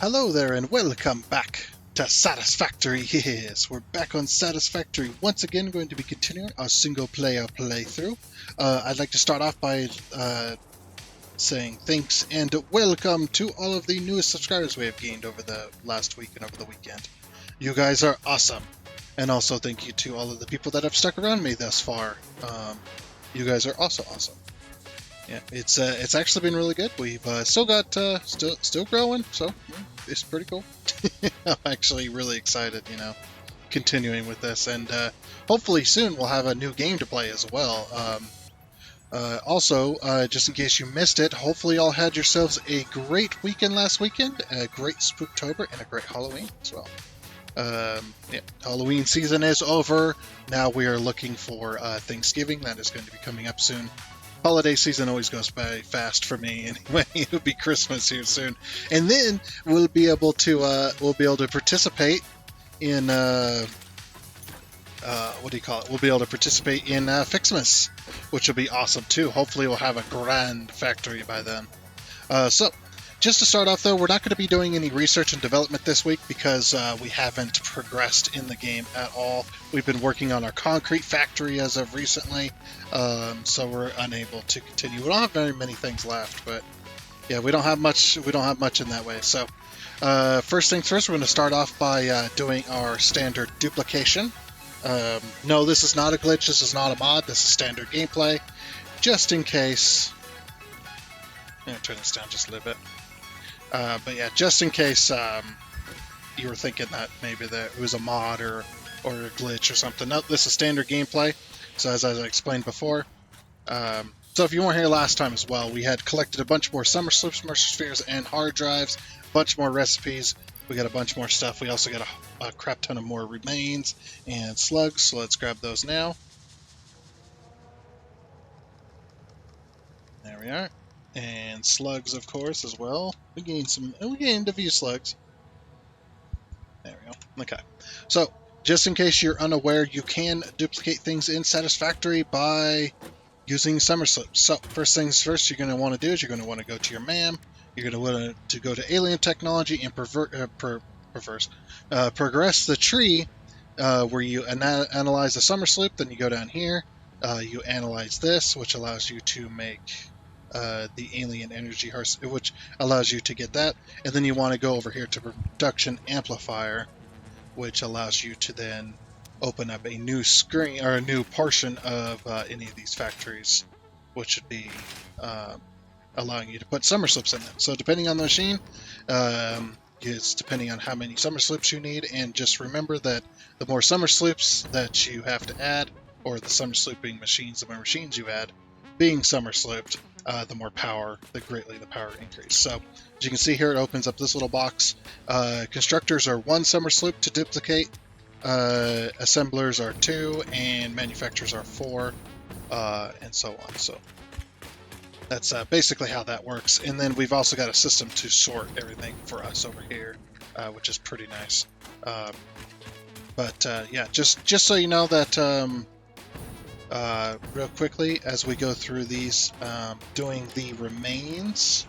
Hello there and welcome back to Satisfactory. Yes, we're back on Satisfactory once again, going to be continuing our single player playthrough. I'd like to start off by saying thanks and welcome to all of the newest subscribers we have gained over the last week and over the weekend. You guys are awesome. And also thank you to all of the people that have stuck around me thus far. You guys are also awesome. Yeah, it's actually been really good. We've still got still growing, so yeah, it's pretty cool. I'm actually really excited, continuing with this, and hopefully soon we'll have a new game to play as well. Also, just in case you missed it, hopefully y'all had yourselves a great weekend last weekend, a great Spooktober, and a great Halloween as well. Yeah, Halloween season is over. Now we are looking for Thanksgiving. That is going to be coming up soon. Holiday season always goes by fast for me anyway. It'll be Christmas here soon, and then we'll be able to participate in what do you call it? We'll be able to participate in Fixmas, which will be awesome too. Hopefully, we'll have a grand factory by then. So, just to start off though, we're not going to be doing any research and development this week because we haven't progressed in the game at all. We've been working on our concrete factory as of recently, so we're unable to continue. We don't have very many things left, but yeah, we don't have much. We don't have much in that way. So first things first, we're going to start off by doing our standard duplication. No, this is not a glitch. This is not a mod. This is standard gameplay. Just in case. I'm going to turn this down just a little bit. But yeah, just in case you were thinking that maybe that it was a mod or a glitch or something. No, this is standard gameplay. So as I explained before. So if you weren't here last time as well, we had collected a bunch more summer slips, mercer spheres, and hard drives. A bunch more recipes. We got a bunch more stuff. We also got a crap ton of more remains and slugs. So let's grab those now. There we are. And slugs, of course, as well. We gained a few slugs. There we go. Okay. So, just in case you're unaware, you can duplicate things in Satisfactory by using summer slips. So, first things first, you're going to want to do is you're going to want to go to your MAM. You're going to want to go to Alien Technology and progress the tree where you analyze the summer slip. Then you go down here. You analyze this, which allows you to make the alien energy hearth, which allows you to get that, and then you want to go over here to production amplifier, which allows you to then open up a new screen or a new portion of any of these factories, which would be allowing you to put summer slips in it. So depending on the machine, it's depending on how many summer slips you need, and just remember that the more summer slips that you have to add, or the summer slipping machines, the more machines you add being summer slipped, the more power, the power increase. So as you can see here, it opens up this little box. Constructors are 1 summer slip to duplicate, assemblers are 2, and manufacturers are 4, and so on. So that's basically how that works. And then we've also got a system to sort everything for us over here, which is pretty nice. But yeah, just so you know that real quickly, as we go through these, doing the remains,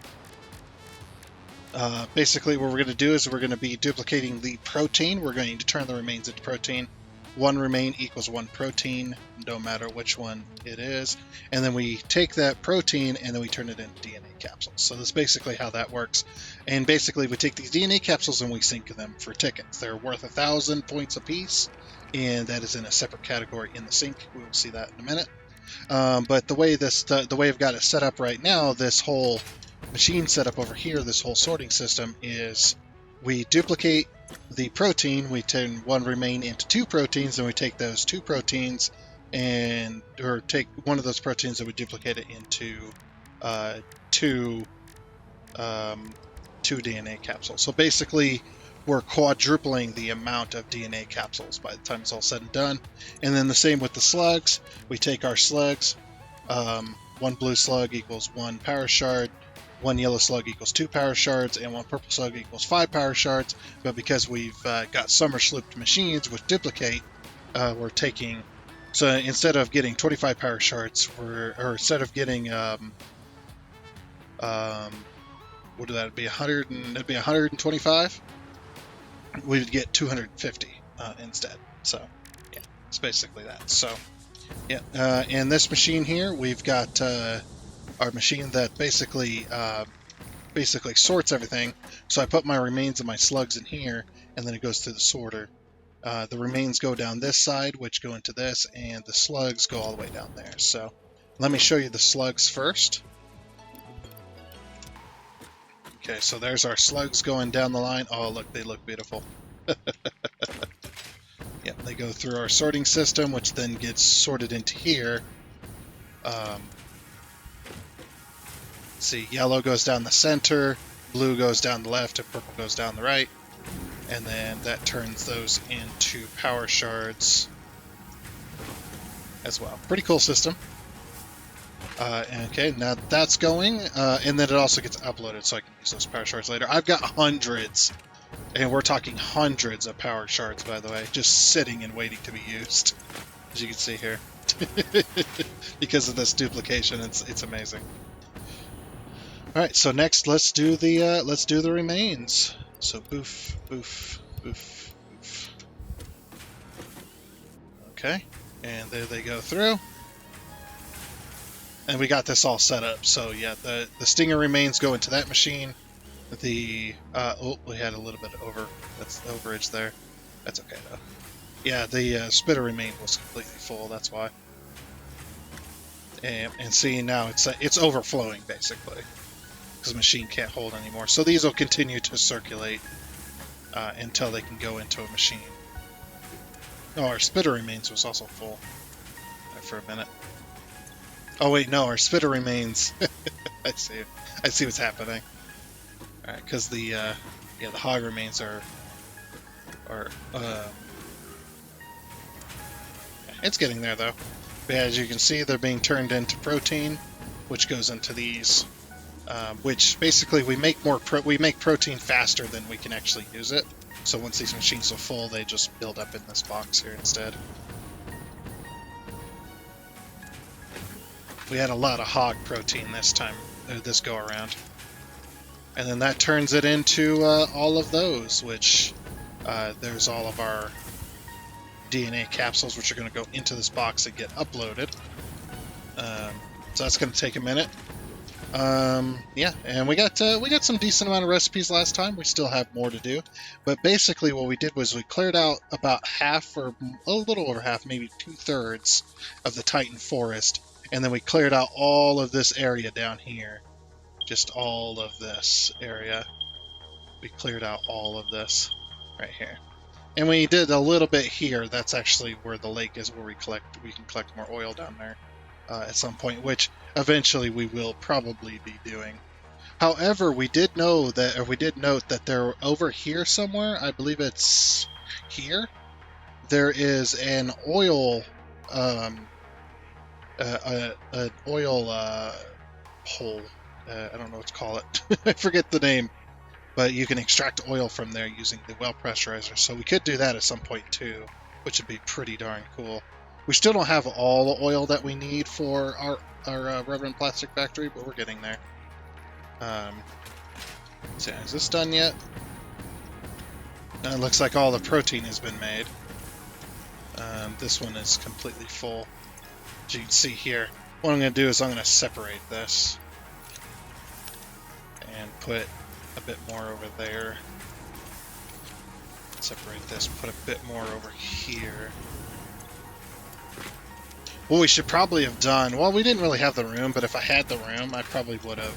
basically what we're going to do is we're going to be duplicating the protein. We're going to turn the remains into protein. 1 remain equals 1 protein, no matter which one it is. And then we take that protein and then we turn it into DNA capsules. So that's basically how that works. And basically we take these DNA capsules and we sync them for tickets. They're worth 1,000 points apiece, and that is in a separate category in the sync. We will see that in a minute. But the way I've got it set up right now, this whole machine setup over here, this whole sorting system is we duplicate the protein, we turn 1 remain into 2 proteins, and we take those 2 proteins or take one of those proteins and we duplicate it into two DNA capsules. So basically we're quadrupling the amount of DNA capsules by the time it's all said and done. And then the same with the slugs. We take our slugs, 1 blue slug equals 1 power shard, 1 yellow slug equals 2 power shards, and 1 purple slug equals 5 power shards. But because we've got summer slipped machines which duplicate, we're taking, so instead of getting 25 power shards, instead of getting what would that be? 100 and it'd be 125. We would get 250 instead. So yeah, it's basically that. So yeah, in this machine here, we've got our machine that basically sorts everything. So I put my remains and my slugs in here, and then it goes through the sorter. The remains go down this side, which go into this, and the slugs go all the way down there. So let me show you the slugs first. Okay, so there's our slugs going down the line. Oh, look, they look beautiful. Yep, they go through our sorting system, which then gets sorted into here. See, yellow goes down the center, blue goes down the left, and purple goes down the right. And then that turns those into power shards as well. Pretty cool system. Okay, now that's going, and then it also gets uploaded so I can use those power shards later. I've got hundreds, and we're talking hundreds of power shards, by the way, just sitting and waiting to be used, as you can see here. Because of this duplication, it's amazing. All right, so next let's do the remains. So boof, boof, boof, boof. Okay, and there they go through. And we got this all set up. So yeah, the stinger remains go into that machine. The oh, we had a little bit over. That's the overage there. That's okay though. Yeah, the spitter remain was completely full. That's why. And see now it's overflowing basically because the machine can't hold anymore. So these will continue to circulate until they can go into a machine. Oh, our spitter remains was also full for a minute. Oh wait, no, our spitter remains. I see what's happening. All right, because the hog remains are it's getting there though. But as you can see, they're being turned into protein, which goes into these. Which basically we make protein faster than we can actually use it. So once these machines are full, they just build up in this box here instead. We had a lot of hog protein this time, this go around. And then that turns it into all of those, which there's all of our DNA capsules, which are going to go into this box and get uploaded. So that's going to take a minute. Yeah, and we got some decent amount of recipes last time. We still have more to do, but basically what we did was we cleared out about half, or a little over half, maybe 2/3 of the Titan forest, and then we cleared out all of this area down here. Just all of this area. We cleared out all of this right here. And we did a little bit here. That's actually where the lake is, where we can collect more oil down there at some point, which eventually we will probably be doing. However, we did note that there over here somewhere, I believe it's here, there is an oil an oil hole. I don't know what to call it. I forget the name. But you can extract oil from there using the well pressurizer. So we could do that at some point too, which would be pretty darn cool. We still don't have all the oil that we need for our rubber and plastic factory, but we're getting there. So is this done yet? It looks like all the protein has been made. This one is completely full. As you can see here, what I'm going to do is I'm going to separate this and put a bit more over there. Separate this, put a bit more over here. What we should probably have done, well, we didn't really have the room, but if I had the room, I probably would have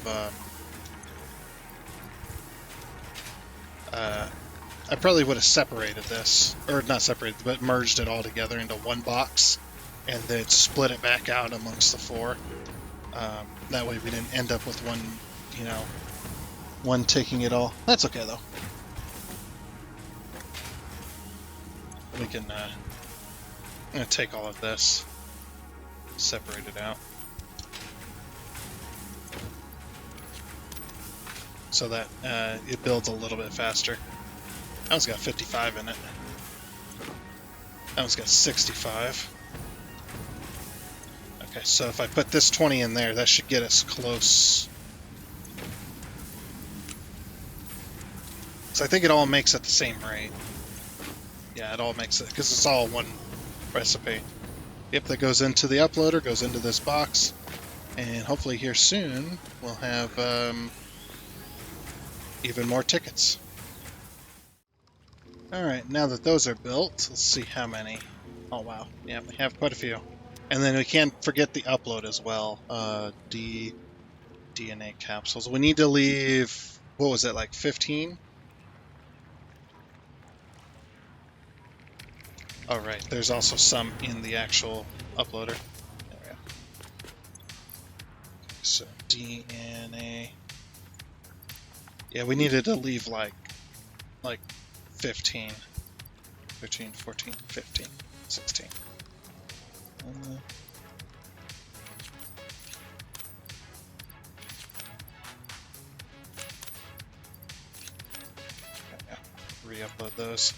separated this, or not separated, but merged it all together into one box, and then split it back out amongst the four. That way we didn't end up with one, one taking it all. That's okay though. We can, I'm gonna take all of this, separate it out, so that it builds a little bit faster. That one's got 55 in it. That one's got 65. Okay, so if I put this 20 in there, that should get us close. So I think it all makes at the same rate. Yeah, it all makes it, because it's all one recipe. Yep, that goes into the uploader, goes into this box, and hopefully here soon we'll have even more tickets. Alright, now that those are built, let's see how many. Oh wow, yeah, we have quite a few. And then we can't forget the upload as well. DNA capsules. We need to leave, what was it, like 15? Oh right, there's also some in the actual uploader. There we go. So DNA. Yeah, we needed to leave like 15. 13, 14, 15, 16. Re-upload those.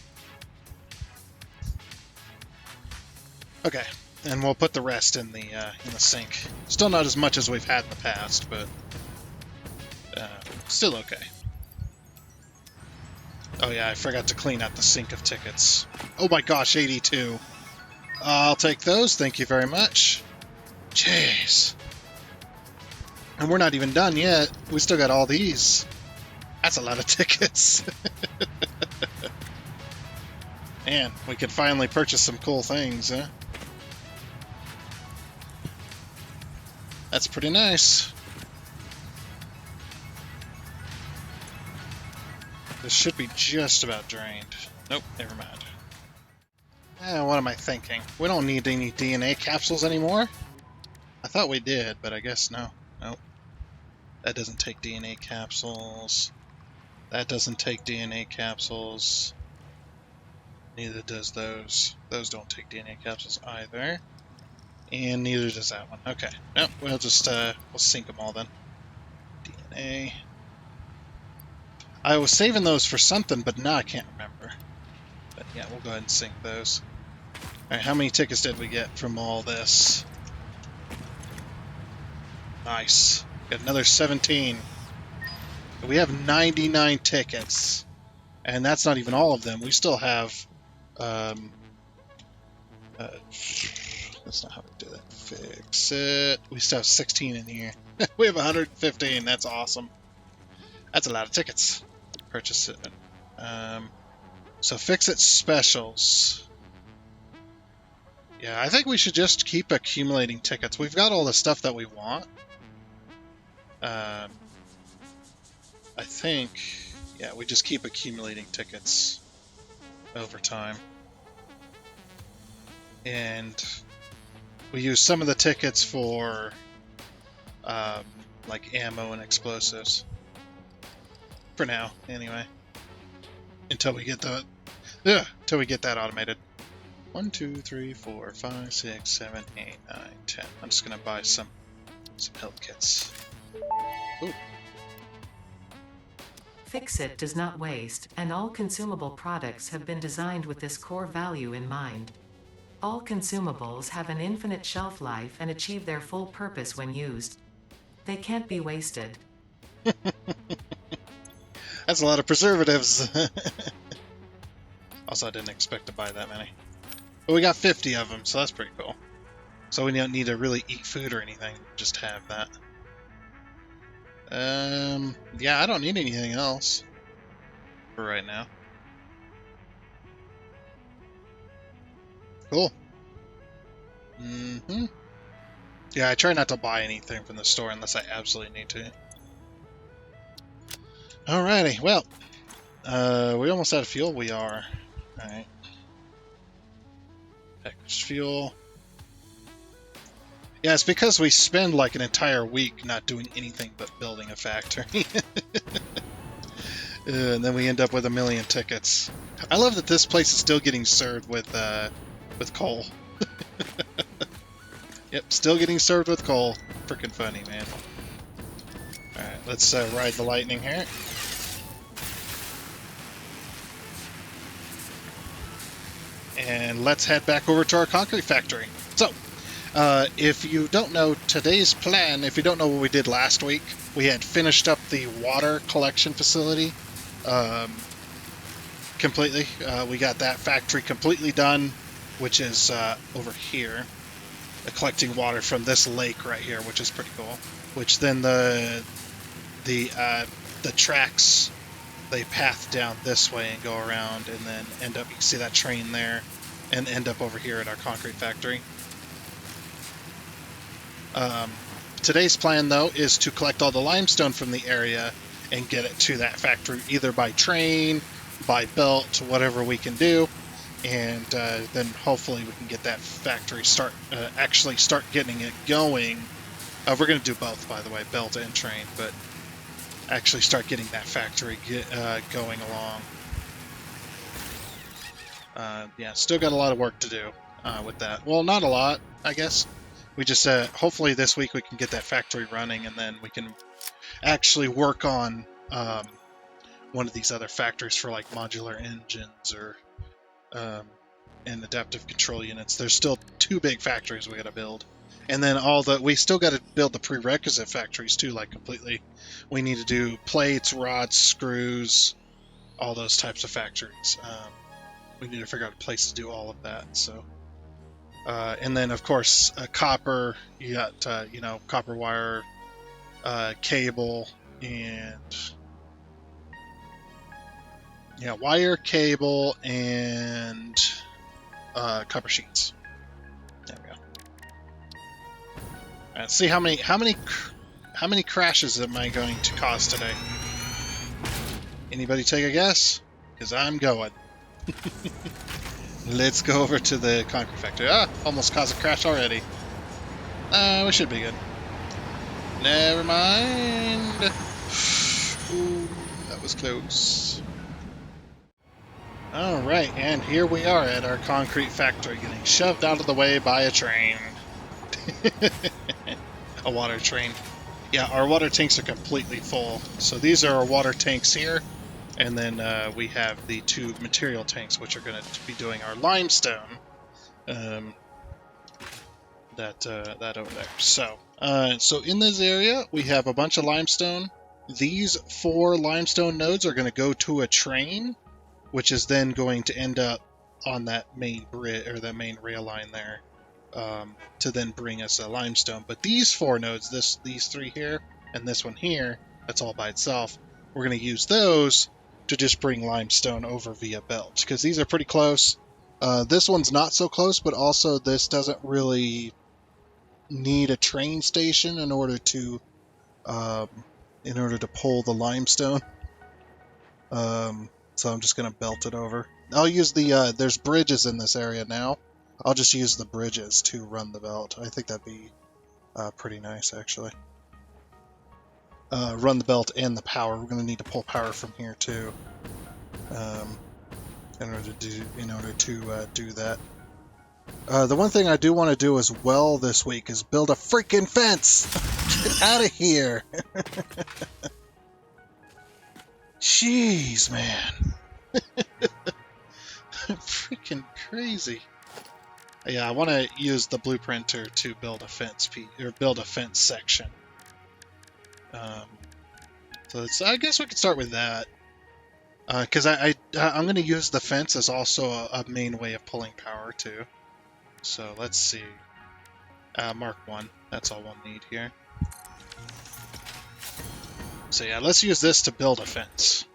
Okay, and we'll put the rest in the sink. Still not as much as we've had in the past, but still okay. Oh yeah, I forgot to clean out the sink of tickets. Oh my gosh, 82. I'll take those, thank you very much. Jeez. And we're not even done yet. We still got all these. That's a lot of tickets. Man, we could finally purchase some cool things, huh? That's pretty nice. This should be just about drained. Nope, never mind. What am I thinking? We don't need any DNA capsules anymore? I thought we did, but I guess no. Nope. That doesn't take DNA capsules. That doesn't take DNA capsules. Neither does those. Those don't take DNA capsules either. And neither does that one. Okay. Nope, we'll just, we'll sync them all then. DNA. I was saving those for something, but now I can't remember. But yeah, we'll go ahead and sync those. Alright, how many tickets did we get from all this? Nice. Got another 17. We have 99 tickets. And that's not even all of them. We still have... that's not how we do that. Fix it. We still have 16 in here. We have 115. That's awesome. That's a lot of tickets. Purchase it. So fix it specials. Yeah, I think we should just keep accumulating tickets. We've got all the stuff that we want. I think, yeah, we just keep accumulating tickets over time. And we use some of the tickets for like ammo and explosives. For now, anyway. Until we get that automated. 1, 2, 3, 4, 5, 6, 7, 8, 9, 10. I'm just gonna buy some health kits. Ooh. Fix-It does not waste, and all consumable products have been designed with this core value in mind. All consumables have an infinite shelf life and achieve their full purpose when used. They can't be wasted. That's a lot of preservatives. Also, I didn't expect to buy that many. But we got 50 of them, so that's pretty cool. So we don't need to really eat food or anything, just have that. Yeah, I don't need anything else for right now. Cool. Yeah, I try not to buy anything from the store unless I absolutely need to. Alrighty, well, we almost out of fuel. We are. Alright. Packaged fuel. Yeah, it's because we spend like an entire week not doing anything but building a factory. And then we end up with 1 million tickets. I love that this place is still getting served with coal. Yep, still getting served with coal. Freaking funny, man. Alright, let's ride the lightning here. And let's head back over to our concrete factory. So, if you don't know today's plan, if you don't know what we did last week, we had finished up the water collection facility. completely. We got that factory completely done, which is over here, collecting water from this lake right here, which is pretty cool. Which then the tracks, they path down this way and go around and then end up, you can see that train there, and end up over here at our concrete factory. Today's plan, though, is to collect all the limestone from the area and get it to that factory, either by train, by belt, whatever we can do, and then hopefully we can get that factory actually start getting it going. We're going to do both, by the way, belt and train, but actually start getting that factory going along. Yeah, still got a lot of work to do with that. Well, not a lot, I guess. We just hopefully this week we can get that factory running, and then we can actually work on one of these other factories for like modular engines or and adaptive control units. There's still 2 big factories we got to build, and then we still got to build the prerequisite factories too, like completely. We need to do plates, rods, screws, all those types of factories. We need to figure out a place to do all of that. So, and then of course copper. You got copper wire, cable, and wire, cable, and copper sheets. There we go. Let's see how many crashes am I going to cause today? Anybody take a guess? Because I'm going. Let's go over to the concrete factory. Almost caused a crash already. We should be good. Never mind. Ooh, that was close. Alright, and here we are at our concrete factory, getting shoved out of the way by a train. A water train. Yeah, our water tanks are completely full. So these are our water tanks here. And then we have the 2 material tanks, which are going to be doing our limestone. That over there. So in this area, we have a bunch of limestone. These 4 limestone nodes are going to go to a train, which is then going to end up on that main bridge or that main rail line there, to then bring us a limestone. But these 4 nodes, these 3 here and this one here, that's all by itself. We're going to use those to just bring limestone over via belt, because these are pretty close. This one's not so close, but also this doesn't really need a train station in order to pull the limestone. So I'm just going to belt it over. I'll use there's bridges in this area now. I'll just use the bridges to run the belt. I think that'd be pretty nice, actually. Run the belt and the power. We're going to need to pull power from here too, in order to do that. The one thing I do want to do as well this week is build a freaking fence. Get out of here! Jeez, man, freaking crazy. Yeah, I want to use the blueprinter to build a fence build a fence section. So I guess we could start with that, because I'm going to use the fence as also a main way of pulling power too. So let's see. Mark 1. That's all we'll need here. So yeah, let's use this to build a fence.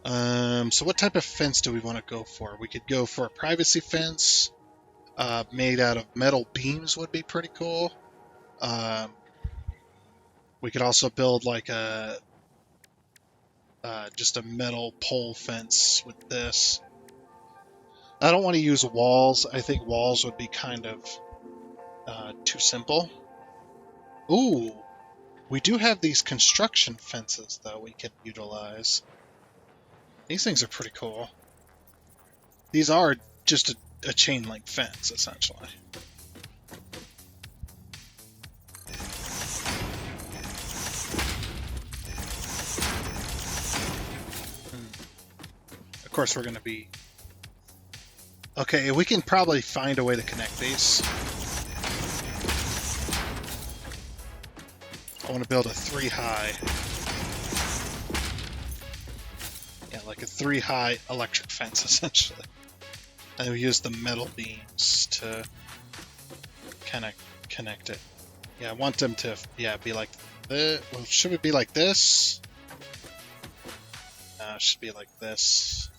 So what type of fence do we want to go for? We could go for a privacy fence made out of metal beams would be pretty cool. We could also build like just a metal pole fence with this. I don't want to use walls. I think walls would be kind of too simple. Ooh, we do have these construction fences though we can utilize. These things are pretty cool. These are just a chain link fence, essentially. Of course, we're going to be... Okay, we can probably find a way to connect these. I want to build a 3 high. Yeah, like a 3-high electric fence, essentially. And we use the metal beams to kind of connect it. Yeah, I want them to, be like this. Well, should it be like this? No, it should be like this.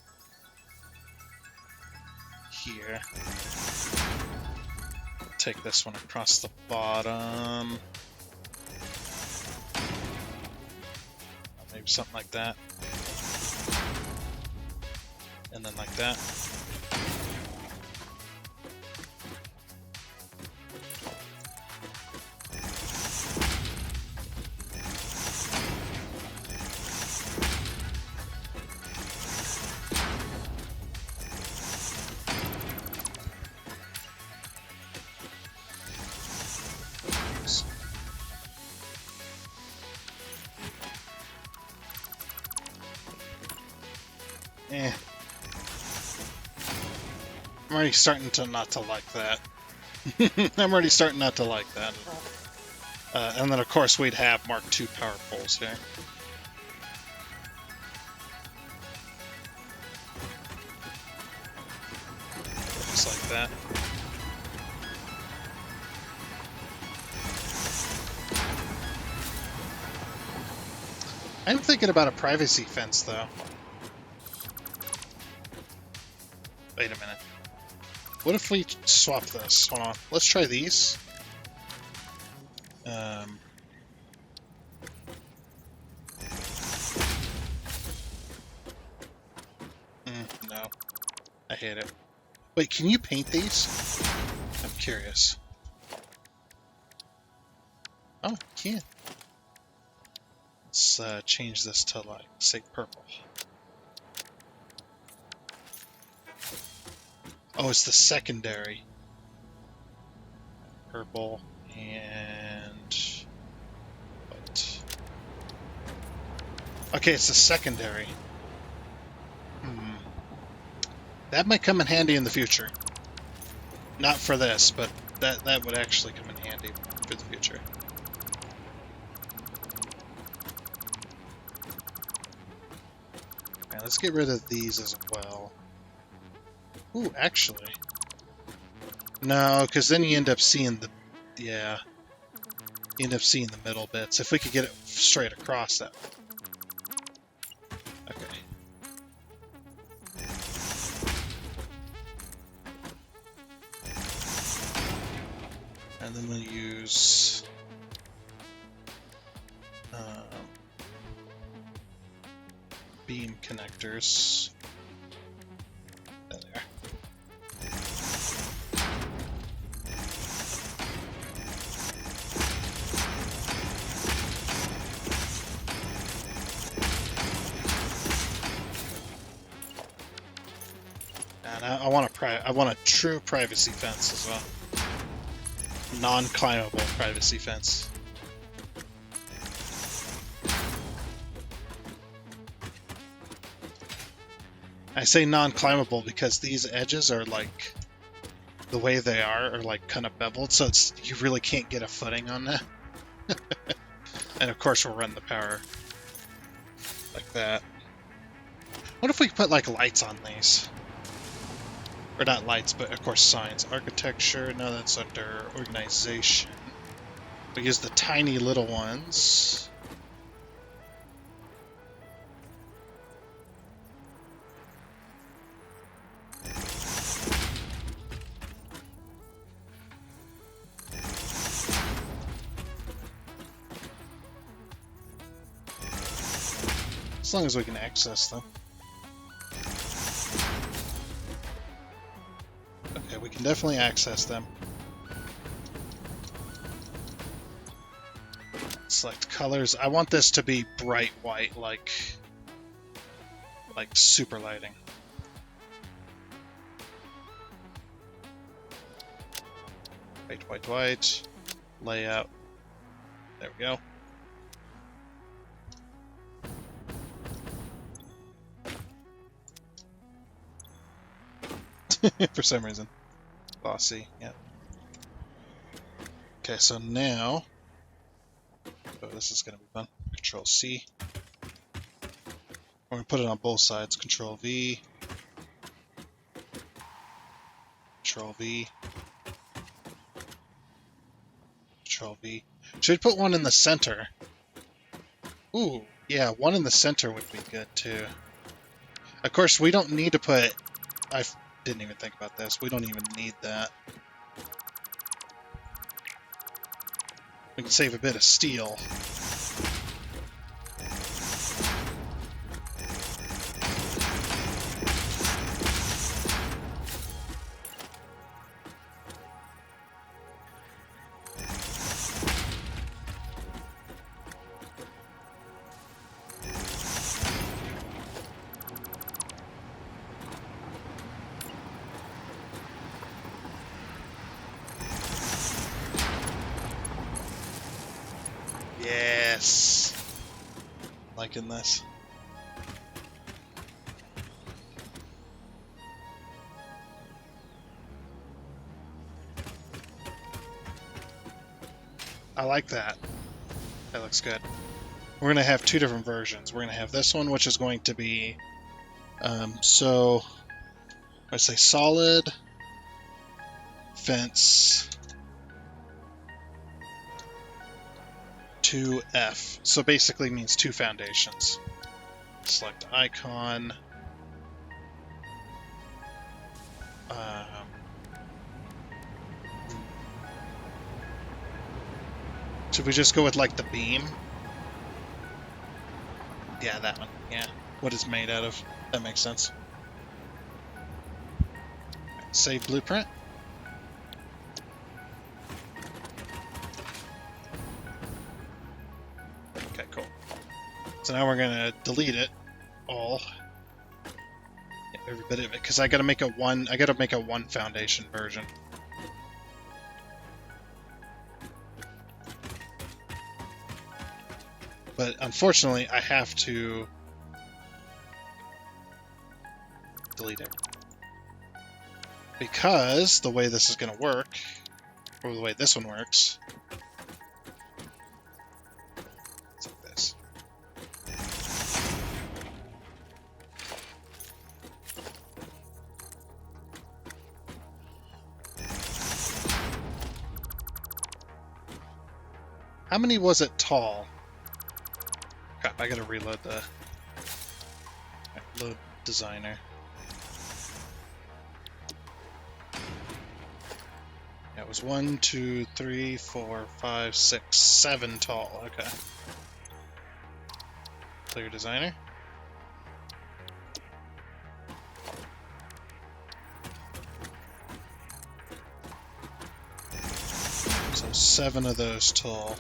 Here. Take this one across the bottom. Maybe something like that. And then like that. Eh. I'm already starting to not to like that. I'm already starting not to like that. And then, of course, we'd have Mark II power poles here. Just like that. I'm thinking about a privacy fence, though. Wait a minute. What if we swap this? Hold on. Let's try these. No. I hate it. Wait, can you paint these? I'm curious. Oh, you can. Let's change this to, like, say, purple. Oh, it's the secondary. Purple and white. Okay, it's the secondary. That might come in handy in the future. Not for this, but that would actually come in handy for the future. Alright, let's get rid of these as well. Ooh, actually. No, because then you end up seeing the... Yeah. You end up seeing the middle bits. If we could get it straight across that. Okay. And then we'll use... beam connectors. There. And I want a true privacy fence as well. Non-climbable privacy fence. I say non-climbable because these edges are like, the way they are like kind of beveled, so you really can't get a footing on that. And of course we'll run the power like that. What if we put like lights on these? Or not lights, but of course signs. Architecture, no, that's under organization. We use the tiny little ones. As long as we can access them. Okay, we can definitely access them. Select colors. I want this to be bright white, like super lighting. White, white, white. Layout. There we go. For some reason. Bossy, yep. Okay, so now... Oh, this is going to be fun. Control C. We're going to put it on both sides. Control V. Control V. Control V. Should we put one in the center? Ooh, yeah, one in the center would be good too. Of course, we don't need to put... I didn't even think about this. We don't even need that. We can save a bit of steel. Yes! Liking this. I like that. That looks good. We're going to have two different versions. We're going to have this one, which is going to be... so, let's say solid, fence, 2F. So basically means two foundations. Select icon. Should we just go with like the beam? Yeah, that one. Yeah. What it's made out of. That makes sense. Save blueprint. Okay, cool. So now we're gonna delete it all. Every bit of it, because I gotta make a one foundation version. But unfortunately, I have to delete it. Because the way this is going to work, or the way this one works, it's like this. How many was it tall? Crap, I gotta reload the... Load designer. Yeah, it was 1, 2, 3, 4, 5, 6, 7 tall. Okay. Clear designer. So 7 of those tall.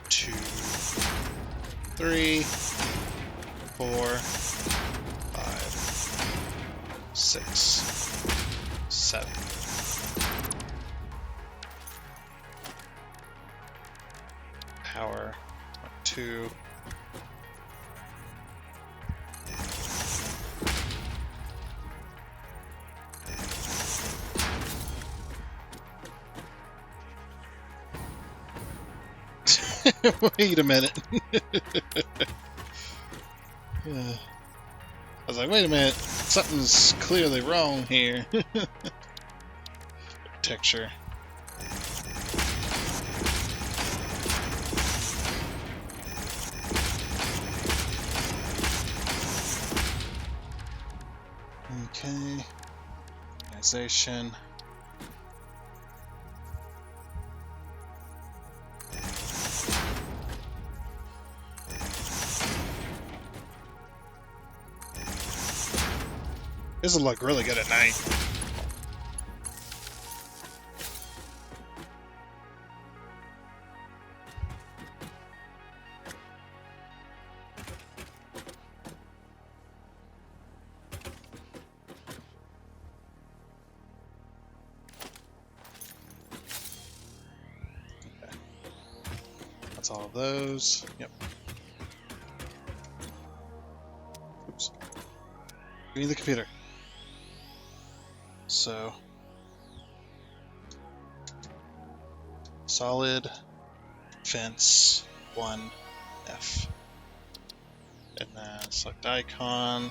2, 3, 4, 5, 6, 7. Power 2. Wait a minute. I was like, wait a minute. Something's clearly wrong here. Texture. Okay. Organization. This will look really good at night. Okay. That's all of those. Yep. Oops. Give me the computer. So, solid, fence, 1, F. select icon.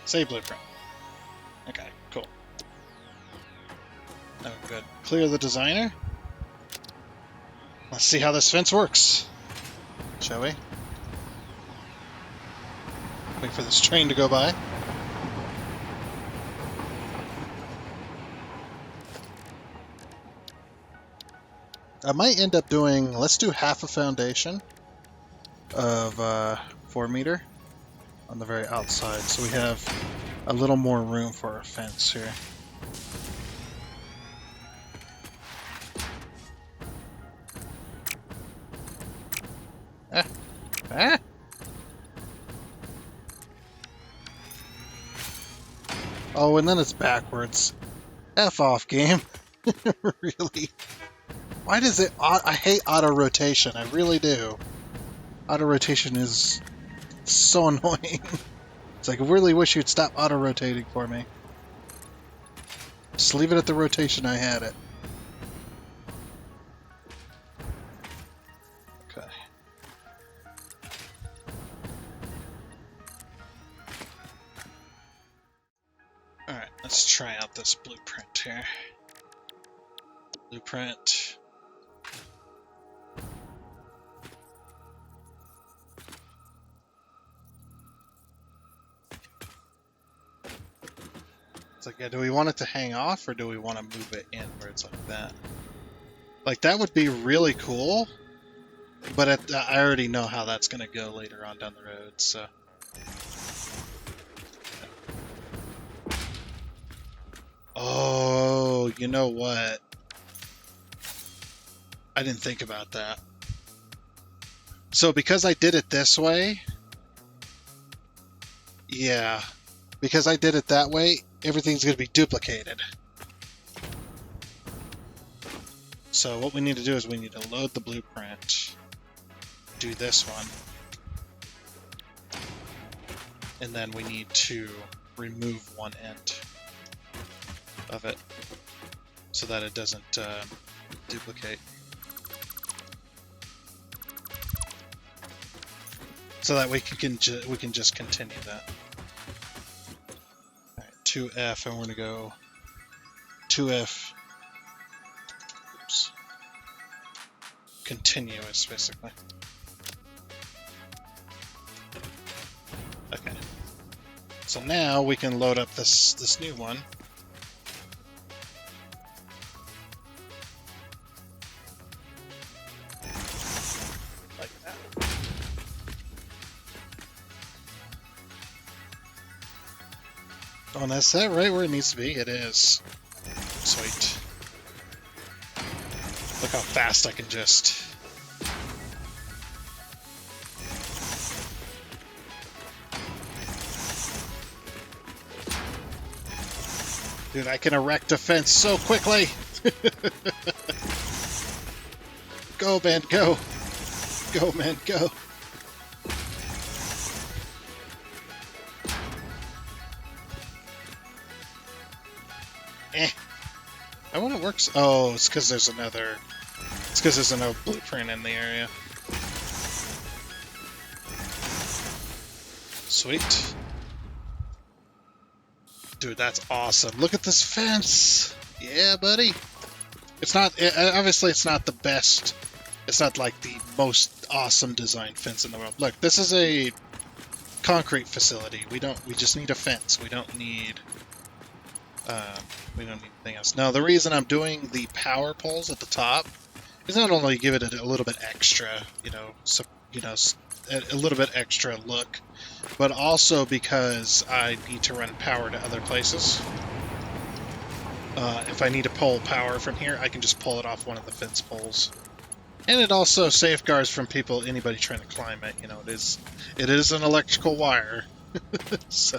Save blueprint. Okay, cool. Oh, good. Clear the designer. Let's see how this fence works. Shall we? Wait for this train to go by. I might end up doing, let's do half a foundation of 4 meter on the very outside, so we have a little more room for our fence here. Ah! Ah! Oh, and then it's backwards. F off, game. Really? Why does it... I hate auto-rotation, I really do. Auto-rotation is so annoying. It's like, I really wish you'd stop auto-rotating for me. Just leave it at the rotation I had it. Okay. Alright, let's try out this blueprint here. Blueprint. It's like, yeah, do we want it to hang off or do we want to move it in where it's like that? Like, that would be really cool, but I already know how that's going to go later on down the road, so. Oh, you know what? I didn't think about that. So because I did it this way, yeah, because I did it that way, everything's going to be duplicated. So what we need to do is we need to load the blueprint, do this one, and then we need to remove one end of it so that it doesn't duplicate. So that we can just continue that. All right, 2F, and we're gonna go 2F. Oops. Continuous, basically. Okay. So now we can load up this new one. Like that. Oh, and that's that right where it needs to be? It is. Sweet. Look how fast I can just... Dude, I can erect a fence so quickly! Go, man, go! Go, man, go! Eh. I wonder it works. Oh, it's because there's another... It's because there's another blueprint in the area. Sweet. Dude, that's awesome. Look at this fence! Yeah, buddy! It's not... obviously, it's not the best... It's not like the most awesome designed fence in the world. Look, this is a concrete facility. We just need a fence. We don't need anything else. Now, the reason I'm doing the power poles at the top is not only give it a little bit extra, a little bit extra look, but also because I need to run power to other places. If I need to pull power from here, I can just pull it off one of the fence poles. And it also safeguards from anybody trying to climb it. You know, it is an electrical wire, so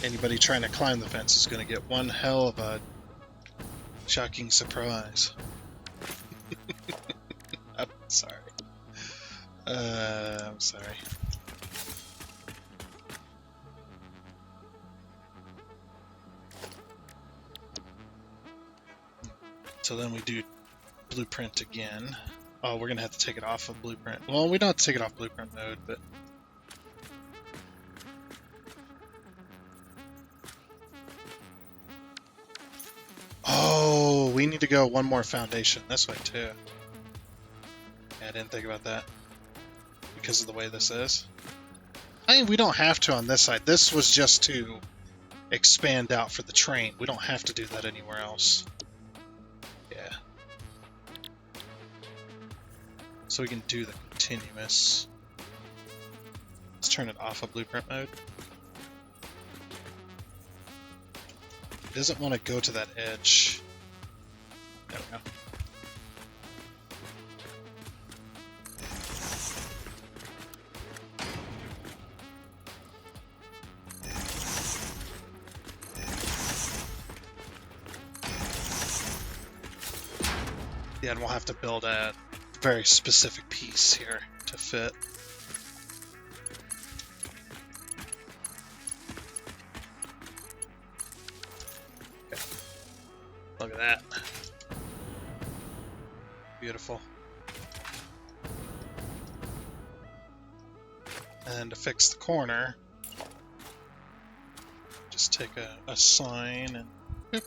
anybody trying to climb the fence is going to get one hell of a shocking surprise. I'm sorry. I'm sorry. So then we do blueprint again. Oh, we're gonna have to take it off of blueprint. Well, we don't have to take it off blueprint mode, but oh, we need to go one more foundation this way too. Yeah, I didn't think about that because of the way this is. I mean, we don't have to on this side. This was just to expand out for the train. We don't have to do that anywhere else. Yeah. So we can do the continuous. Let's turn it off of blueprint mode. It doesn't want to go to that edge. There we go. Yeah, and we'll have to build a very specific piece here to fit. Okay. Look at that. Beautiful. And to fix the corner, just take a sign and boop.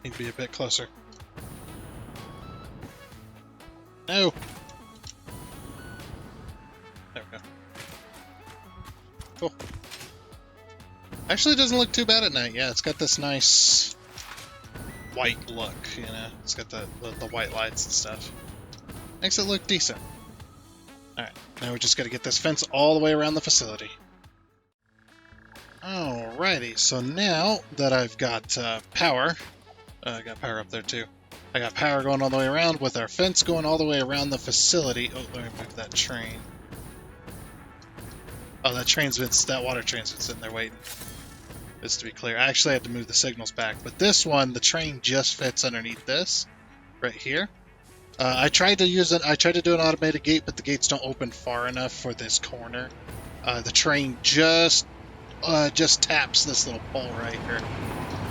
Need to be a bit closer. No! There we go. Cool. Actually, it doesn't look too bad at night. Yeah, it's got this nice white look, you know? It's got the white lights and stuff. Makes it look decent. Alright, now we just gotta get this fence all the way around the facility. Alrighty, so now that I've got power, I got power up there too. I got power going all the way around with our fence going all the way around the facility. Oh, let me move that train. Oh, that water train's been sitting there waiting. Just to be clear, I actually had to move the signals back, but this one, the train just fits underneath this, right here. I tried to do an automated gate, but the gates don't open far enough for this corner. The train just taps this little pole right here.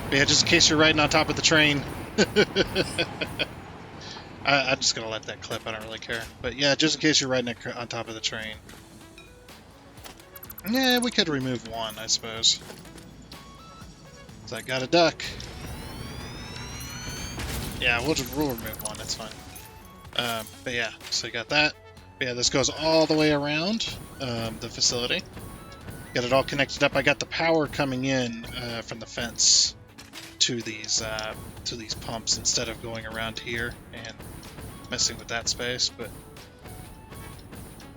But yeah, just in case you're riding on top of the train. I'm just gonna let that clip, I don't really care. But yeah, just in case you're riding on top of the train. Yeah, we could remove one, I suppose. So I got a duck. Yeah, we'll remove one, that's fine. But yeah, so you got that. But yeah, this goes all the way around the facility. Got it all connected up. I got the power coming in from the fence to these pumps instead of going around here and messing with that space. But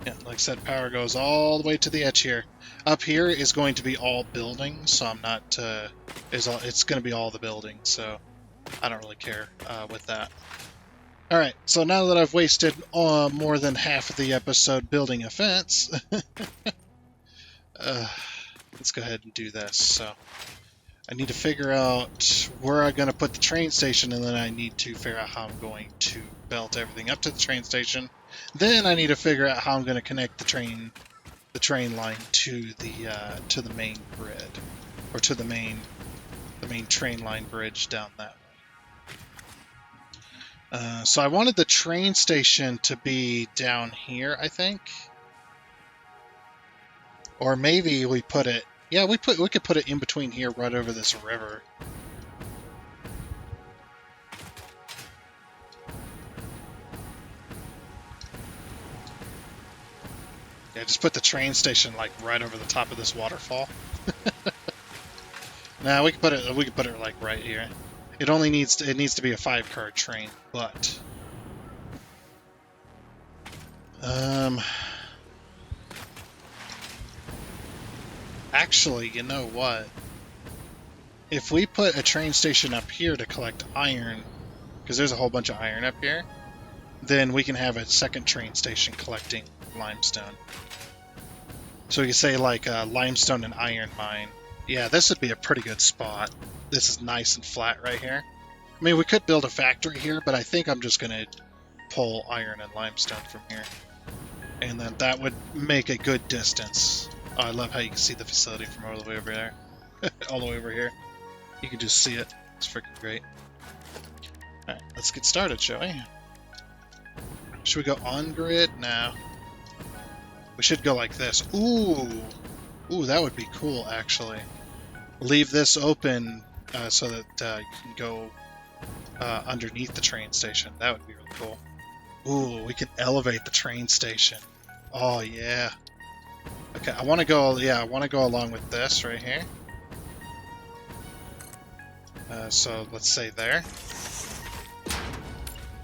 yeah, like I said, power goes all the way to the edge here. Up here is going to be all buildings, so I'm not. It's going to be all the buildings, so I don't really care with that. All right, so now that I've wasted more than half of the episode building a fence, let's go ahead and do this. So I need to figure out where I'm going to put the train station, and then I need to figure out how I'm going to belt everything up to the train station. Then I need to figure out how I'm going to connect the train line to the main grid, or to the main train line bridge down that way. So I wanted the train station to be down here, I think, or maybe we put it. Yeah, we could put it in between here, right over this river. Yeah, just put the train station like right over the top of this waterfall. Now we could put it like right here. It needs to be a 5-car train, but actually, you know what? If we put a train station up here to collect iron, because there's a whole bunch of iron up here, then we can have a second train station collecting limestone. So we can say like a limestone and iron mine. Yeah, this would be a pretty good spot. This is nice and flat right here. I mean, we could build a factory here, but I think I'm just going to pull iron and limestone from here. And then that would make a good distance. Oh, I love how you can see the facility from all the way over there. All the way over here. You can just see it. It's freaking great. Alright, let's get started, shall we? Should we go on grid? No. We should go like this. Ooh! Ooh, that would be cool, actually. Leave this open so that you can go underneath the train station. That would be really cool. Ooh, we can elevate the train station. Oh, yeah. Okay, I want to go, I want to go along with this right here. So let's say there.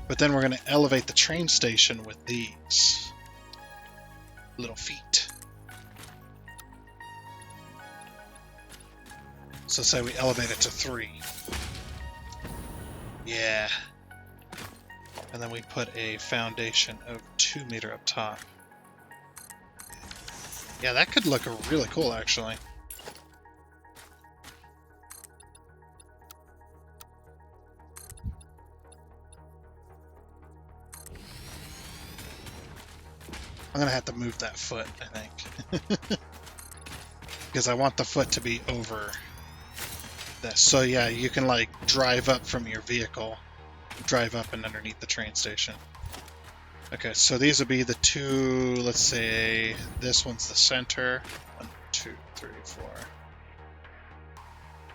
But then we're going to elevate the train station with these little feet. So say we elevate it to 3. Yeah. And then we put a foundation of 2 meter up top. Yeah, that could look really cool, actually. I'm gonna have to move that foot, I think. Because I want the foot to be over this. So yeah, you can like drive up from your vehicle. Drive up and underneath the train station. Okay, so these would be the 2, let's say this one's the center. 1, 2, 3, 4,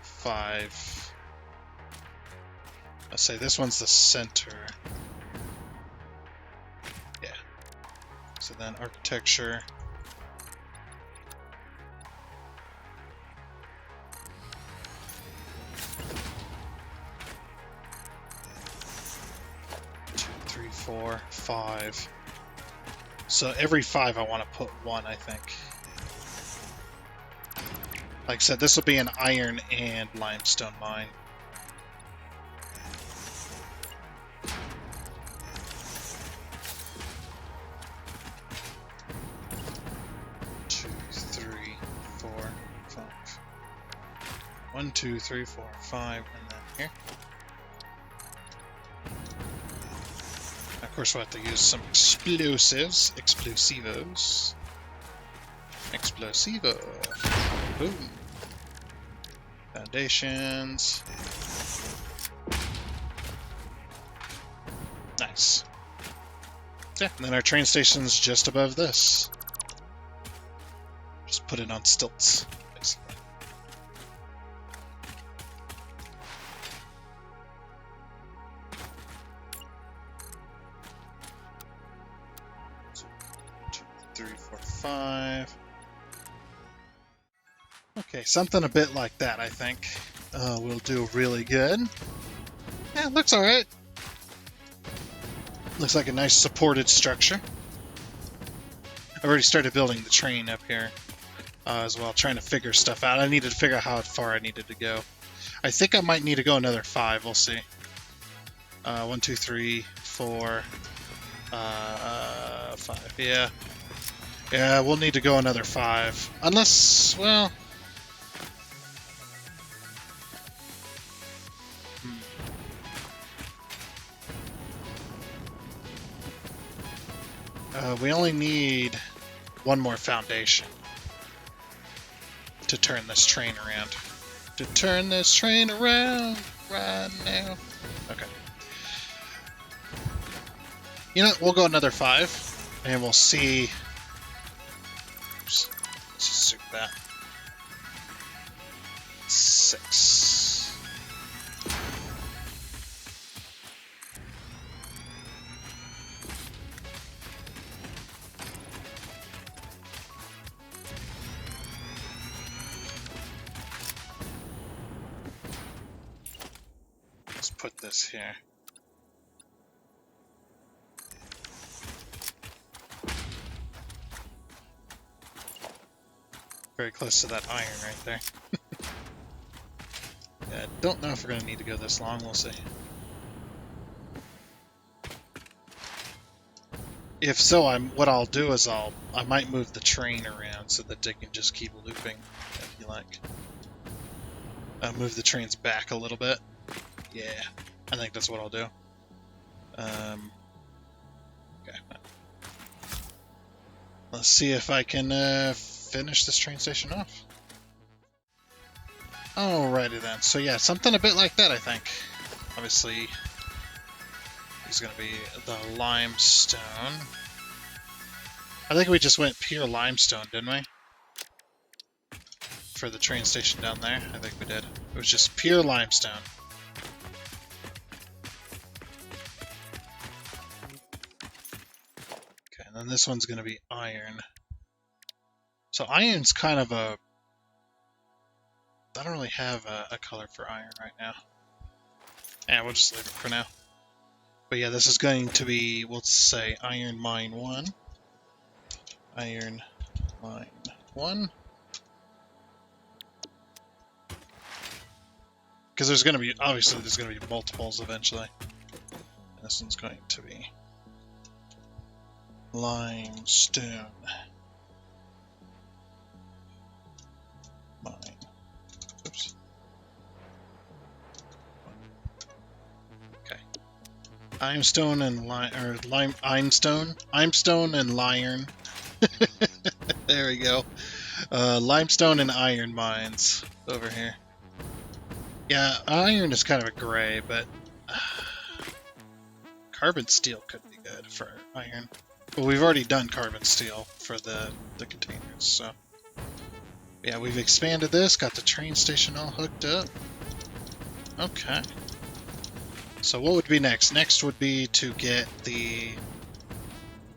5. Let's say this one's the center. Yeah. So then architecture. Two, 3, 4, 5. So every 5 I want to put 1, I think. Like I said, this will be an iron and limestone mine. Two, 3, 4, 5. 1, 2, 3, 4, 5, and then here. Of course, we'll have to use some explosives. Explosivos. Explosivo. Boom. Foundations. Nice. Yeah, and then our train station's just above this. Just put it on stilts, basically. So, 2, 3, 4, 5. Okay, something a bit like that, I think. Will do really good. Yeah, looks alright. Looks like a nice supported structure. I've already started building the train up here as well, trying to figure stuff out. I needed to figure out how far I needed to go. I think I might need to go another 5, we'll see. 1, 2, 3, 4, 5, yeah. Yeah, we'll need to go another 5. Unless, well... we only need 1 more foundation to turn this train around. To turn this train around right now. Okay. You know, we'll go another 5, and we'll see. Oops. Let's just zoom that. 6. Let's put this here. Very close to that iron right there. Yeah, I don't know if we're going to need to go this long, we'll see. If so, what I'll do is I might move the train around so that they can just keep looping, if you like. Move the trains back a little bit. Yeah, I think that's what I'll do. Okay. Let's see if I can finish this train station off. Alrighty then. So yeah, something a bit like that, I think. Obviously, is going to be the limestone. I think we just went pure limestone, didn't we? For the train station down there. I think we did. It was just pure limestone. Okay, and then this one's going to be iron. So iron's kind of a... I don't really have a color for iron right now. Yeah, we'll just leave it for now. But yeah, this is going to be, we'll say, Iron Mine 1. Iron Mine 1. Because there's going to be, obviously, there's going to be multiples eventually. And this one's going to be limestone. Mine. Oops. Okay. Limestone and Limestone and iron. There we go. Limestone and iron mines over here. Yeah, iron is kind of a gray, but carbon steel could be good for iron. But we've already done carbon steel for the containers, so yeah, we've expanded this, got the train station all hooked up. Okay. So what would be next? Next would be to get the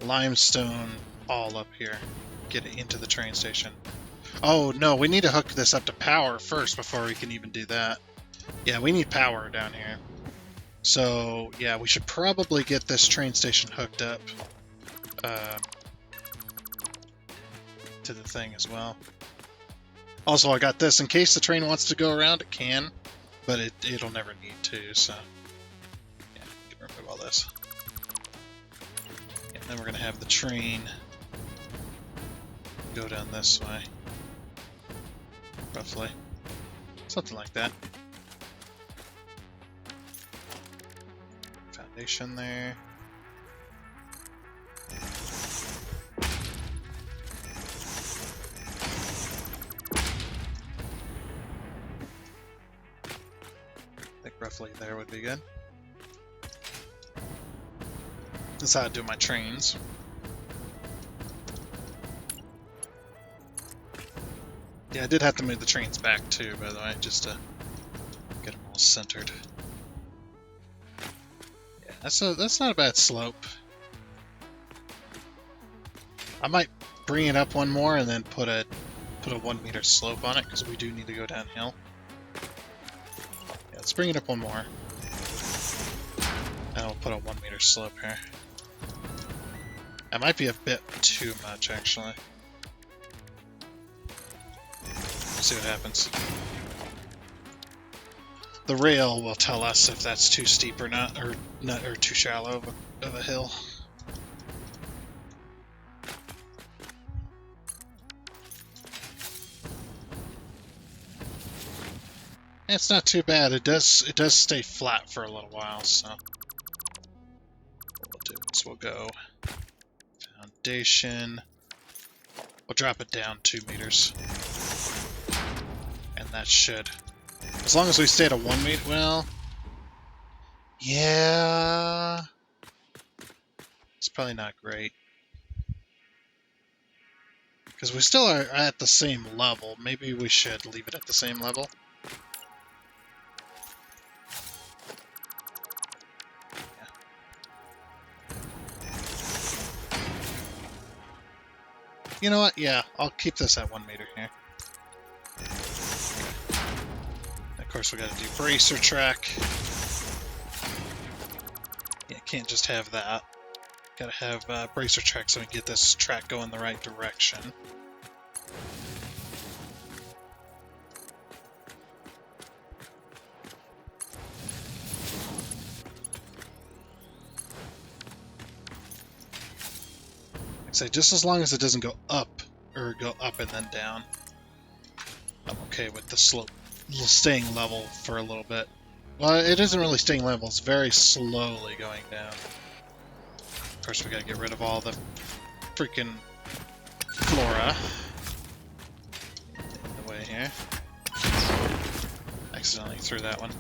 limestone all up here. Get it into the train station. Oh no, we need to hook this up to power first before we can even do that. Yeah, we need power down here. So yeah, we should probably get this train station hooked up to the thing as well. Also, I got this in case the train wants to go around. It can, but it'll never need to. So yeah, we can remove all this. And then we're gonna have the train go down this way, roughly, something like that. Foundation there. I think roughly there would be good. That's how I do my trains. Yeah, I did have to move the trains back too, by the way, just to get them all centered. Yeah, that's not a bad slope. I might bring it up one more and then put a 1 meter slope on it because we do need to go downhill. Yeah, let's bring it up one more. And I'll put a 1 meter slope here. That might be a bit too much, actually. See what happens. The rail will tell us if that's too steep or not, or too shallow of a hill. It's not too bad. It does stay flat for a little while, so what we'll do is we'll go foundation. We'll drop it down 2 meters. And that should, as long as we stay at a 1 meter, well, yeah, it's probably not great. Because we still are at the same level. Maybe we should leave it at the same level. You know what? Yeah, I'll keep this at 1 meter here. Of course, we gotta do bracer track. Yeah, can't just have that. Gotta have bracer track so we can get this track going the right direction. Like I say, just as long as it doesn't go up, or go up and then down, I'm okay with the slope staying level for a little bit. Well, it isn't really staying level, it's very slowly going down. Of course, we gotta get rid of all the freaking flora in the way here. Accidentally threw that one.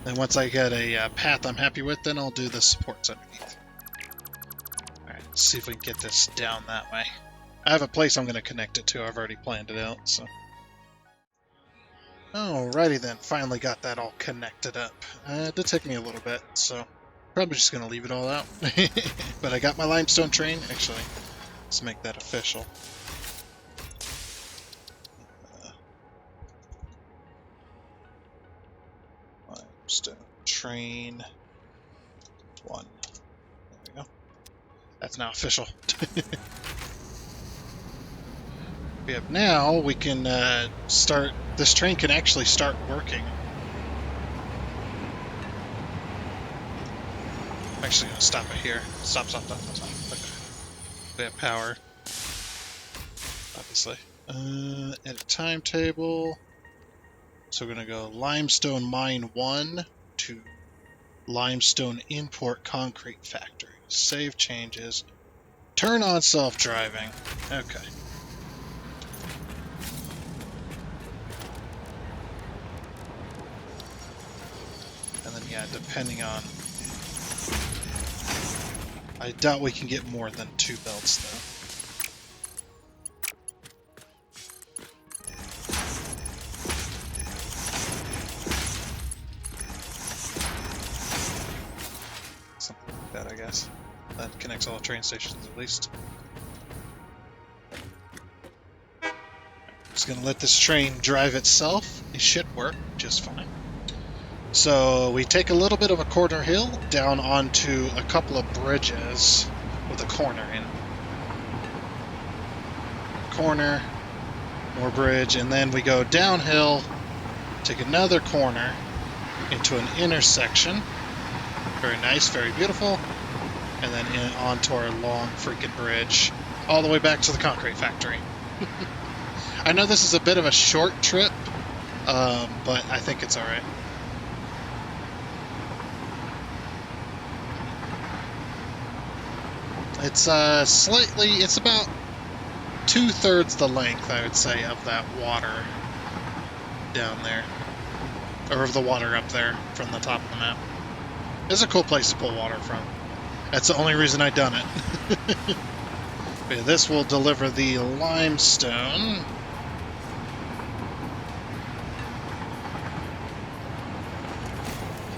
And once I get a path I'm happy with, then I'll do the supports underneath. Alright, let's see if we can get this down that way. I have a place I'm going to connect it to. I've already planned it out, so... Alrighty then, finally got that all connected up. It did take me a little bit, so probably just going to leave it all out. But I got my limestone train. Actually, let's make that official. Limestone train 1. There we go. That's now official. Yep, now we can start... This train can actually start working. I'm actually going to stop it here. Stop. Okay. We have power. Obviously. Edit timetable. So we're going to go limestone mine 1 to limestone import concrete factory. Save changes. Turn on self-driving. Okay. And then, yeah, depending on... I doubt we can get more than 2 belts, though. Something like that, I guess. That connects all the train stations, at least. Just gonna let this train drive itself. It should work just fine. So we take a little bit of a corner hill down onto a couple of bridges with a corner in. Corner, more bridge, and then we go downhill, take another corner into an intersection. Very nice, very beautiful. And then onto our long freaking bridge, all the way back to the concrete factory. I know this is a bit of a short trip, but I think it's alright. It's slightly, it's about 2/3 the length, I would say, of that water down there. Or of the water up there from the top of the map. It's a cool place to pull water from. That's the only reason I've done it. Okay, this will deliver the limestone.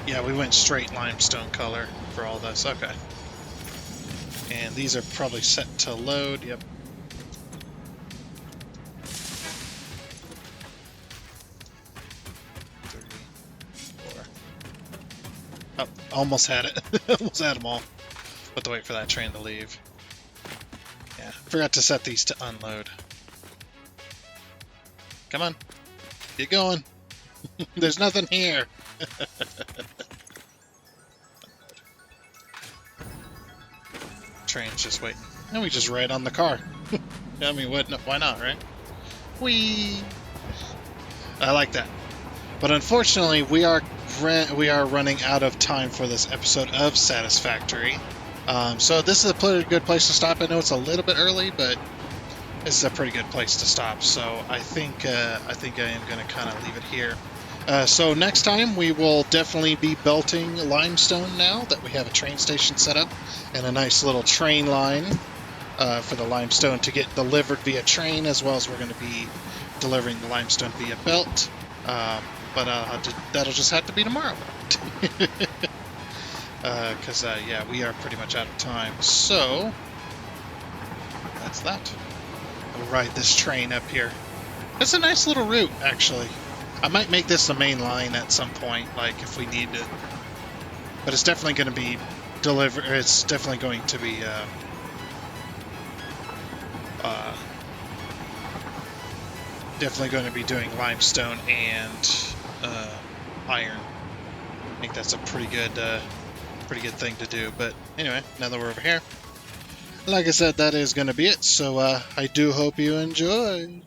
Yeah, we went straight limestone color for all this. Okay. And these are probably set to load. Yep. Oh, almost had it. Almost had them all. But to wait for that train to leave. Yeah, forgot to set these to unload. Come on. Get going. There's nothing here. Train's just waiting. And we just ride on the car. I mean, what? No, why not, right? Whee! I like that. But unfortunately, we are running out of time for this episode of Satisfactory. So this is a pretty good place to stop. I know it's a little bit early, but this is a pretty good place to stop. So I think I am going to kind of leave it here. So next time we will definitely be belting limestone now that we have a train station set up and a nice little train line for the limestone to get delivered via train, as well as we're going to be delivering the limestone via belt. But that'll just have to be tomorrow. Because, yeah, we are pretty much out of time. So, that's that. We'll ride this train up here. It's a nice little route, actually. I might make this the main line at some point, like, if we need it. But it's definitely going to be delivered. It's definitely going to be, definitely going to be doing limestone and iron. I think that's a pretty good thing to do. But anyway, now that we're over here, like I said, that is going to be it. So I do hope you enjoy.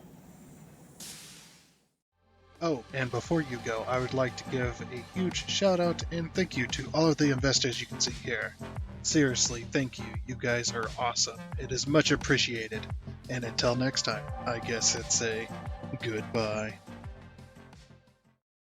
Oh, and before you go, I would like to give a huge shout out and thank you to all of the investors you can see here. Seriously, thank you. You guys are awesome. It is much appreciated. And until next time, I guess it's a goodbye.